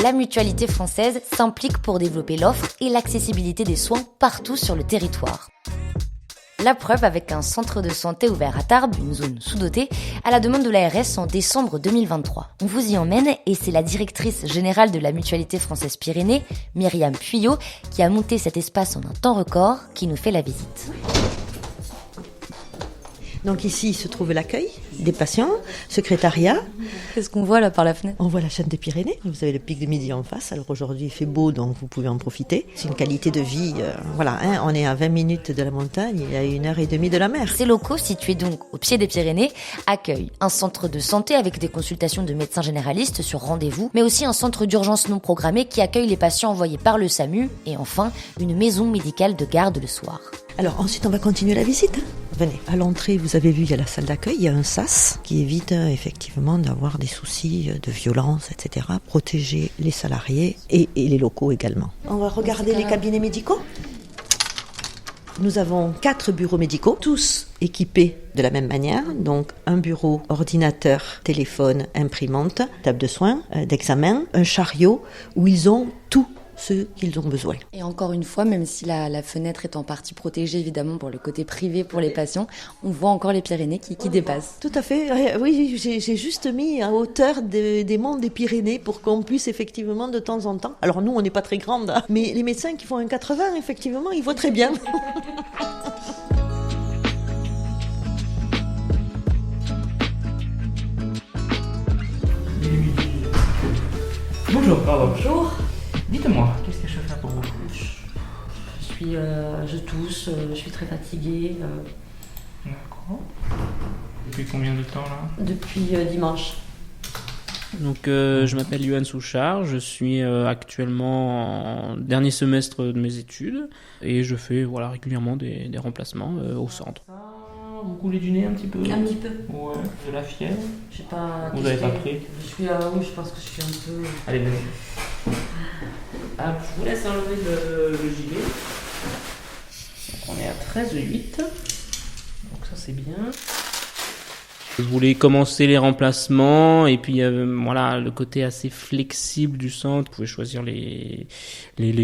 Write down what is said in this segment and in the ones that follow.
la Mutualité française s'implique pour développer l'offre et l'accessibilité des soins partout sur le territoire. La preuve avec un centre de santé ouvert à Tarbes, une zone sous-dotée, à la demande de l'ARS en décembre 2023. On vous y emmène et c'est la directrice générale de la Mutualité française Pyrénées, Myriam Puyot, qui a monté cet espace en un temps record, qui nous fait la visite. Donc ici se trouve l'accueil des patients, secrétariat. Qu'est-ce qu'on voit là par la fenêtre ? On voit la chaîne des Pyrénées, vous avez le pic de midi en face. Alors aujourd'hui il fait beau donc vous pouvez en profiter. C'est une qualité de vie, on est à 20 minutes de la montagne et à 1h30 de la mer. Ces locaux, situés donc au pied des Pyrénées, accueillent un centre de santé avec des consultations de médecins généralistes sur rendez-vous, mais aussi un centre d'urgence non programmé qui accueille les patients envoyés par le SAMU et enfin une maison médicale de garde le soir. Alors ensuite on va continuer la visite. Venez, à l'entrée vous avez vu il y a la salle d'accueil, il y a un sas qui évite effectivement d'avoir des soucis de violence, etc. Protéger les salariés et les locaux également. On va regarder les cabinets médicaux. Nous avons 4 bureaux médicaux, tous équipés de la même manière. Donc un bureau, ordinateur, téléphone, imprimante, table de soins, d'examen, un chariot où ils ont tout ce qu'ils ont besoin. Et encore une fois, même si la fenêtre est en partie protégée évidemment pour le côté privé pour les patients, on voit encore les Pyrénées qui dépassent. Tout à fait, oui, j'ai juste mis à hauteur des monts des Pyrénées pour qu'on puisse effectivement de temps en temps, alors nous on n'est pas très grandes, hein, mais les médecins qui font un 80 effectivement ils voient très bien. Bonjour. Bonjour. Dites-moi, qu'est-ce que je peux faire pour vous ? Je tousse, je suis très fatiguée D'accord. Depuis combien de temps là ? depuis dimanche. Donc je m'appelle Yohan Souchard, je suis actuellement en dernier semestre de mes études et je fais régulièrement des remplacements au centre. Vous coulez du nez un petit peu ? Un petit peu. Ouais, de la fièvre ? Je sais pas. Vous n'avez pas pris ? Oui, je pense que je suis un peu. Allez, venez. Ah, je vous laisse enlever le gilet. Donc, on est à 13,8. Donc ça c'est bien. Je voulais commencer les remplacements et puis le côté assez flexible du centre. On pouvait choisir les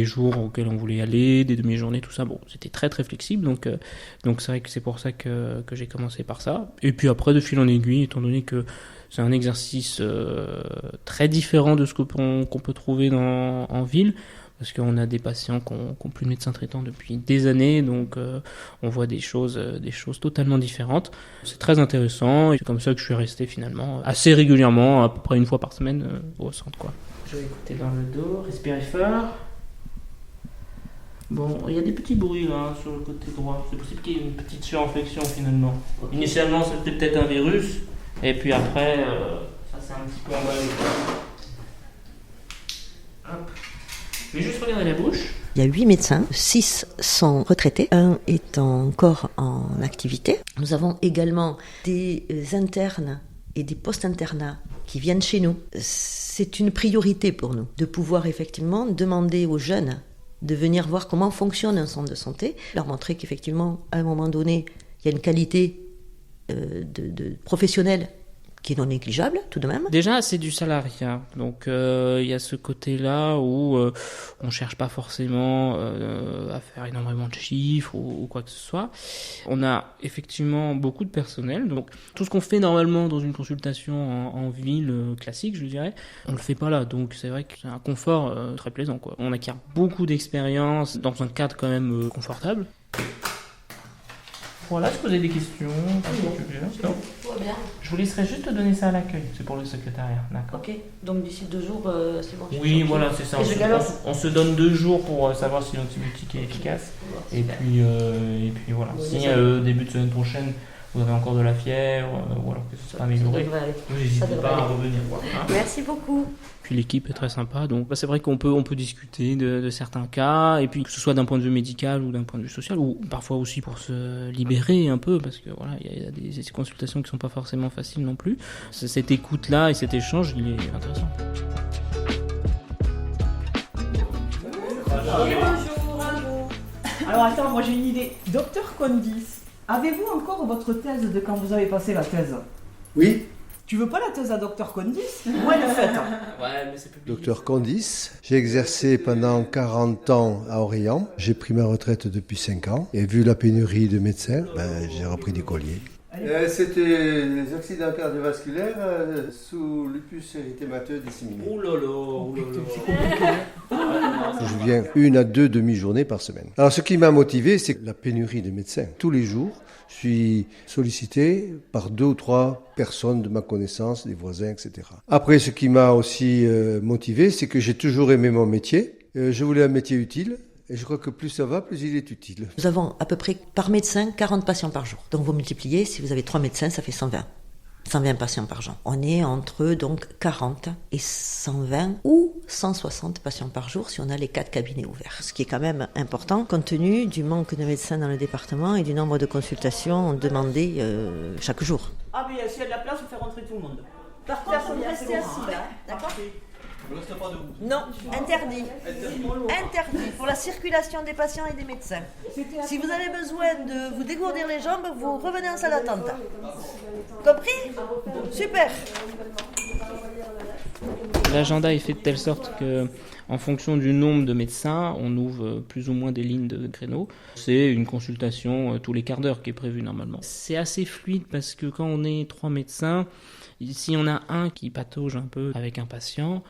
jours auxquels on voulait aller, des demi-journées, tout ça. Bon, c'était très très flexible, donc c'est vrai que c'est pour ça que j'ai commencé par ça. Et puis après, de fil en aiguille, étant donné que c'est un exercice très différent de ce qu'on peut trouver en ville, parce qu'on a des patients qui n'ont plus de médecin traitant depuis des années, donc on voit des choses totalement différentes. C'est très intéressant, et c'est comme ça que je suis resté finalement assez régulièrement, à peu près une fois par semaine au centre, quoi. Je vais écouter dans le dos, respirez fort. Bon, il y a des petits bruits là sur le côté droit. C'est possible qu'il y ait une petite surinfection finalement. Initialement, c'était peut-être un virus, et puis après, ça s'est un petit peu emballé. Hop. Je vais juste regarder la bouche. Il y a 8 médecins, 6 sont retraités, 1 est encore en activité. Nous avons également des internes et des post-internats qui viennent chez nous. C'est une priorité pour nous de pouvoir effectivement demander aux jeunes de venir voir comment fonctionne un centre de santé, leur montrer qu'effectivement, à un moment donné, il y a une qualité de professionnelle qui est non négligeable tout de même. Déjà, c'est du salariat, donc il y a ce côté-là où on cherche pas forcément à faire énormément de chiffres ou quoi que ce soit. On a effectivement beaucoup de personnel, donc tout ce qu'on fait normalement dans une consultation en ville classique, je dirais, on le fait pas là, donc c'est vrai que c'est un confort très plaisant, quoi. On acquiert beaucoup d'expérience dans un cadre quand même confortable. Voilà, je posais des questions. Tout va bien. Je vous laisserai juste donner ça à l'accueil, c'est pour le secrétariat, d'accord ? Ok, donc d'ici 2 jours, c'est bon. Oui, voilà, c'est ça. On se donne 2 jours pour savoir si l'antibiotique est efficace. Et puis voilà. Si début de semaine prochaine, vous avez encore de la fièvre ou alors que ce sera amélioré, n'hésitez pas à revenir. Hein. Merci beaucoup. Puis l'équipe est très sympa, donc c'est vrai qu'on peut discuter de certains cas, et puis que ce soit d'un point de vue médical ou d'un point de vue social, ou parfois aussi pour se libérer un peu, parce que voilà, il y a des consultations qui sont pas forcément faciles non plus. Cette écoute-là et cet échange, il est intéressant. Bonjour. Alors attends, moi j'ai une idée. Docteur Condis, avez-vous encore votre thèse de quand vous avez passé la thèse ? Oui, Tu veux pas la thèse à Dr Condis? Moi, elle est faite. Ouais, mais c'est publié. Docteur Condis. J'ai exercé pendant 40 ans à Orient. J'ai pris ma retraite depuis 5 ans. Et vu la pénurie de médecins, j'ai repris des colliers. C'était les accidents cardiovasculaires sous lupus érythémateux disséminé. Oh là là. Je viens 1 à 2 demi-journées par semaine. Alors ce qui m'a motivé, c'est la pénurie de médecins. Tous les jours, je suis sollicité par 2 ou 3 personnes de ma connaissance, des voisins, etc. Après, ce qui m'a aussi motivé, c'est que j'ai toujours aimé mon métier. Je voulais un métier utile. Et je crois que plus ça va, plus il est utile. Nous avons à peu près par médecin 40 patients par jour. Donc vous multipliez, si vous avez 3 médecins, ça fait 120. 120 patients par jour. On est entre donc 40 et 120 ou 160 patients par jour si on a les 4 cabinets ouverts. Ce qui est quand même important compte tenu du manque de médecins dans le département et du nombre de consultations demandées chaque jour. Ah, mais s'il y a de la place, on fait rentrer tout le monde. Par contre, vous restez assis là, d'accord ? Non, interdit. Interdit pour la circulation des patients et des médecins. Si vous avez besoin de vous dégourdir les jambes, vous revenez en salle d'attente. Compris ? Super. L'agenda est fait de telle sorte que, en fonction du nombre de médecins, on ouvre plus ou moins des lignes de créneaux. C'est une consultation tous les quarts d'heure qui est prévue normalement. C'est assez fluide parce que quand on est 3 médecins, si on a un qui patauge un peu avec un patient,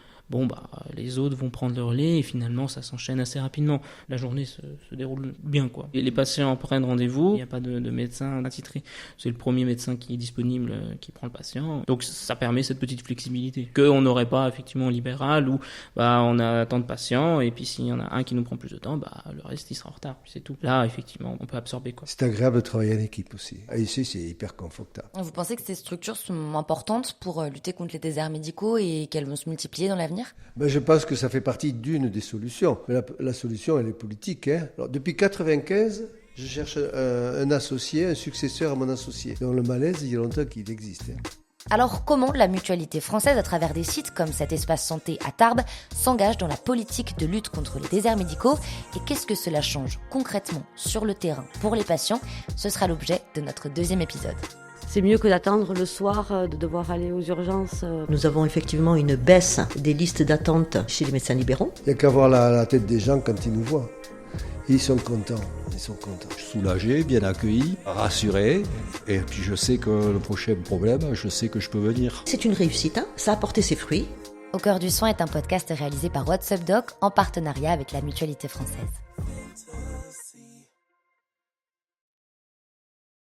les autres vont prendre le relais et finalement ça s'enchaîne assez rapidement. La journée se déroule bien, quoi. Et les patients prennent rendez-vous, il n'y a pas de médecin attitré. C'est le premier médecin qui est disponible qui prend le patient. Donc ça permet cette petite flexibilité qu'on n'aurait pas effectivement en libéral où on a tant de patients et puis s'il y en a un qui nous prend plus de temps, le reste il sera en retard, puis c'est tout. Là effectivement on peut absorber, quoi. C'est agréable de travailler en équipe aussi. Ici c'est hyper confortable. Vous pensez que ces structures sont importantes pour lutter contre les déserts médicaux et qu'elles vont se multiplier dans l'avenir ? Je pense que ça fait partie d'une des solutions. Mais la solution, elle est politique. Alors, depuis 1995, je cherche un associé, un successeur à mon associé. Dans le malaise, il y a longtemps qu'il existe. Alors comment la mutualité française, à travers des sites comme cet espace santé à Tarbes, s'engage dans la politique de lutte contre les déserts médicaux et qu'est-ce que cela change concrètement sur le terrain pour les patients ? Ce sera l'objet de notre 2e épisode. C'est mieux que d'attendre le soir, de devoir aller aux urgences. Nous avons effectivement une baisse des listes d'attente chez les médecins libéraux. Il n'y a qu'à voir la tête des gens quand ils nous voient. Ils sont contents. Je suis soulagé, bien accueilli, rassuré. Et puis je sais que le prochain problème, je sais que je peux venir. C'est une réussite, ça a porté ses fruits. Au cœur du soin est un podcast réalisé par WhatsApp Doc en partenariat avec la Mutualité française.